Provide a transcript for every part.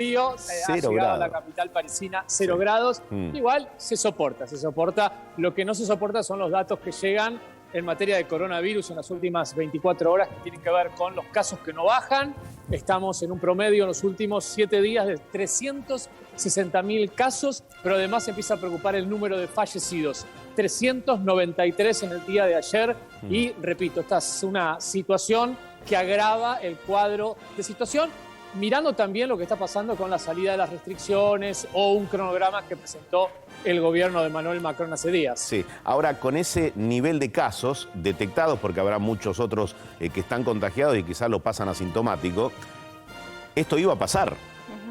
frío, ha Cero llegado a la grados. capital parisina, 0 grados. Igual se soporta. Lo que no se soporta son los datos que llegan en materia de coronavirus en las últimas 24 horas, que tienen que ver con los casos que no bajan. Estamos en un promedio en los últimos 7 días de 360.000 casos, pero además empieza a preocupar el número de fallecidos. 393 en el día de ayer. Y repito, esta es una situación que agrava el cuadro de situación, mirando también lo que está pasando con la salida de las restricciones o un cronograma que presentó el gobierno de Emmanuel Macron hace días. Sí, ahora con ese nivel de casos detectados, porque habrá muchos otros que están contagiados y quizás lo pasan asintomático, esto iba a pasar.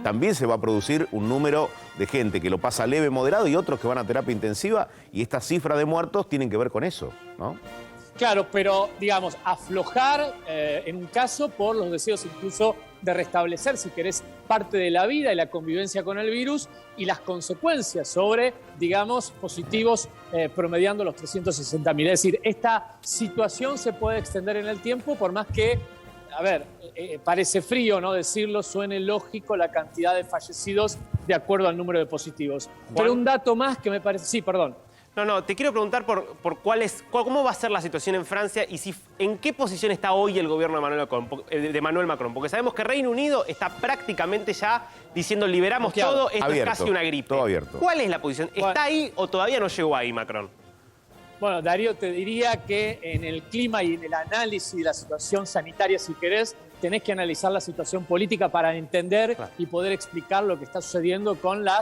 También se va a producir un número de gente que lo pasa leve, moderado y otros que van a terapia intensiva, y esta cifra de muertos tienen que ver con eso, ¿no? Claro, pero digamos, aflojar en un caso por los deseos incluso de restablecer, si querés, parte de la vida y la convivencia con el virus y las consecuencias sobre, digamos, positivos promediando los 360.000. Es decir, esta situación se puede extender en el tiempo por más que, a ver, parece frío, ¿no? Decirlo, suene lógico la cantidad de fallecidos de acuerdo al número de positivos. Juan. Pero un dato más que me parece... Sí, perdón. No, te quiero preguntar por cómo va a ser la situación en Francia y en qué posición está hoy el gobierno de Emmanuel Macron. Porque sabemos que Reino Unido está prácticamente ya diciendo liberamos todo, esto abierto, es casi una gripe. todo abierto. ¿Cuál es la posición? Bueno. ¿Está ahí o todavía no llegó ahí Macron? Bueno, Darío, te diría que en el clima y en el análisis de la situación sanitaria, si querés, tenés que analizar la situación política para entender y poder explicar lo que está sucediendo con la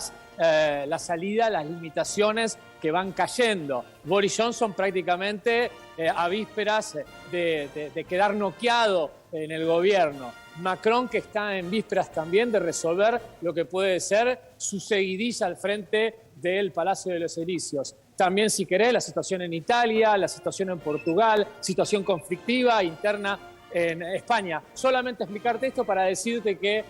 salida, las limitaciones que van cayendo. Boris Johnson prácticamente a vísperas de quedar noqueado en el gobierno. Macron, que está en vísperas también de resolver lo que puede ser su seguidilla al frente del Palacio de los Elíseos. También, si querés, la situación en Italia, la situación en Portugal, situación conflictiva interna en España. Solamente explicarte esto para decirte que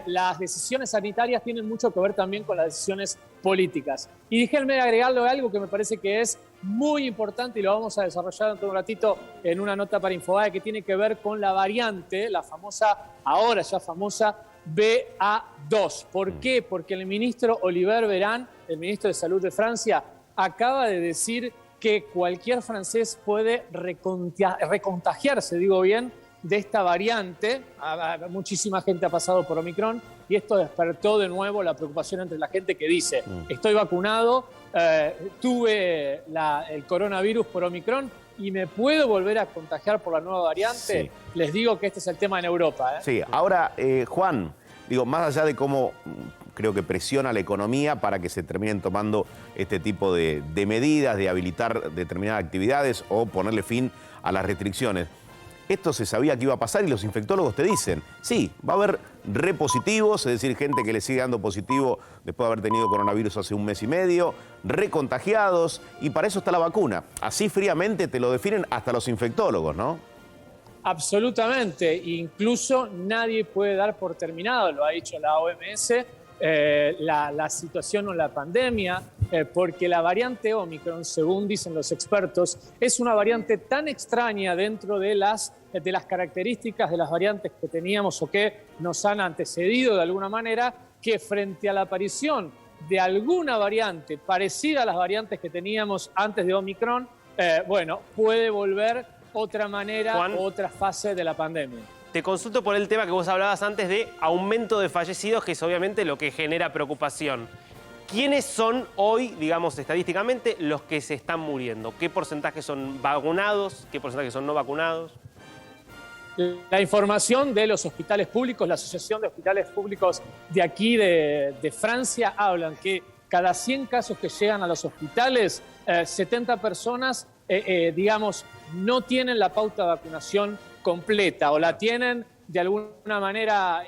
las decisiones sanitarias tienen mucho que ver también con las decisiones políticas. Y déjenme agregarle algo que me parece que es muy importante y lo vamos a desarrollar dentro de un ratito en una nota para Infobae, que tiene que ver con la variante, la famosa, ahora ya famosa, BA2. ¿Por qué? Porque el ministro Olivier Véran, el ministro de Salud de Francia, acaba de decir que cualquier francés puede recontagiarse, digo bien, de esta variante. Muchísima gente ha pasado por Omicron y esto despertó de nuevo la preocupación entre la gente que dice: estoy vacunado, tuve el coronavirus por Omicron y me puedo volver a contagiar por la nueva variante. Sí. Les digo que este es el tema en Europa. Sí, ahora, Juan, digo, más allá de cómo creo que presiona la economía para que se terminen tomando este tipo de medidas, de habilitar determinadas actividades o ponerle fin a las restricciones. Esto se sabía que iba a pasar y los infectólogos te dicen, sí, va a haber repositivos, es decir, gente que le sigue dando positivo después de haber tenido coronavirus hace un mes y medio, recontagiados, y para eso está la vacuna. Así fríamente te lo definen hasta los infectólogos, ¿no? Absolutamente, incluso nadie puede dar por terminado, lo ha dicho la OMS, la situación o la pandemia, porque la variante Omicron, según dicen los expertos, es una variante tan extraña dentro de las características de las variantes que teníamos o que nos han antecedido de alguna manera, que frente a la aparición de alguna variante parecida a las variantes que teníamos antes de Omicron, puede volver otra manera, Juan, otra fase de la pandemia. Te consulto por el tema que vos hablabas antes de aumento de fallecidos, que es obviamente lo que genera preocupación. ¿Quiénes son hoy, digamos estadísticamente, los que se están muriendo? ¿Qué porcentaje son vacunados? ¿Qué porcentaje son no vacunados? La información de los hospitales públicos, la Asociación de Hospitales Públicos de aquí de Francia, hablan que cada 100 casos que llegan a los hospitales, 70 personas, no tienen la pauta de vacunación completa o la tienen de alguna manera,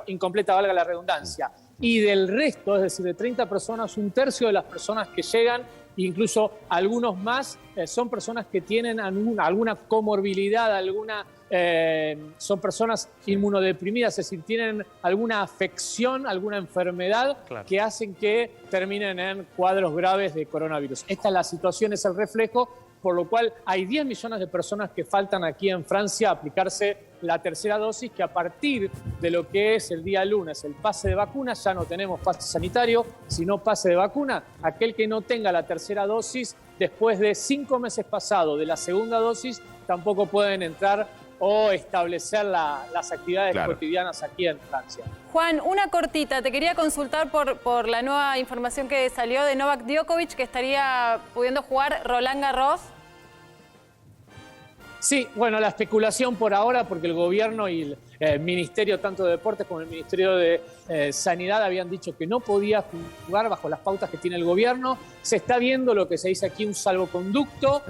incompleta, valga la redundancia. Y del resto, es decir, de 30 personas, un tercio de las personas que llegan, incluso algunos más, son personas que tienen alguna comorbilidad, son personas inmunodeprimidas, es decir, tienen alguna afección, alguna enfermedad que hacen que terminen en cuadros graves de coronavirus. Esta es la situación, es el reflejo, por lo cual hay 10 millones de personas que faltan aquí en Francia a aplicarse la tercera dosis, que a partir de lo que es el día lunes, el pase de vacuna, ya no tenemos pase sanitario, sino pase de vacuna. Aquel que no tenga la tercera dosis, después de 5 meses pasados de la segunda dosis, tampoco pueden entrar o establecer las actividades cotidianas aquí en Francia. Juan, una cortita. Te quería consultar por la nueva información que salió de Novak Djokovic, que estaría pudiendo jugar Roland Garros. Sí, bueno, la especulación por ahora, porque el gobierno y el Ministerio tanto de Deportes como el Ministerio de Sanidad habían dicho que no podía jugar bajo las pautas que tiene el gobierno. Se está viendo lo que se dice aquí, un salvoconducto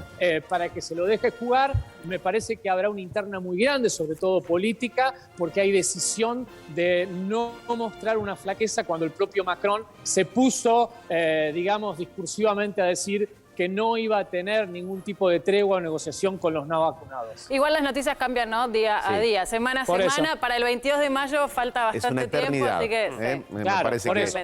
para que se lo deje jugar. Me parece que habrá una interna muy grande, sobre todo política, porque hay decisión de no mostrar una flaqueza cuando el propio Macron se puso, digamos, discursivamente a decir que no iba a tener ningún tipo de tregua o negociación con los no vacunados. Igual las noticias cambian, ¿no? Día a día, semana a semana. Eso. Para el 22 de mayo falta bastante tiempo, así que... Me parece por que eso.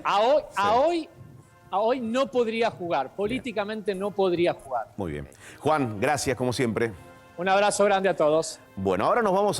A hoy no podría jugar, políticamente no podría jugar. Muy bien. Juan, gracias como siempre. Un abrazo grande a todos. Bueno, ahora nos vamos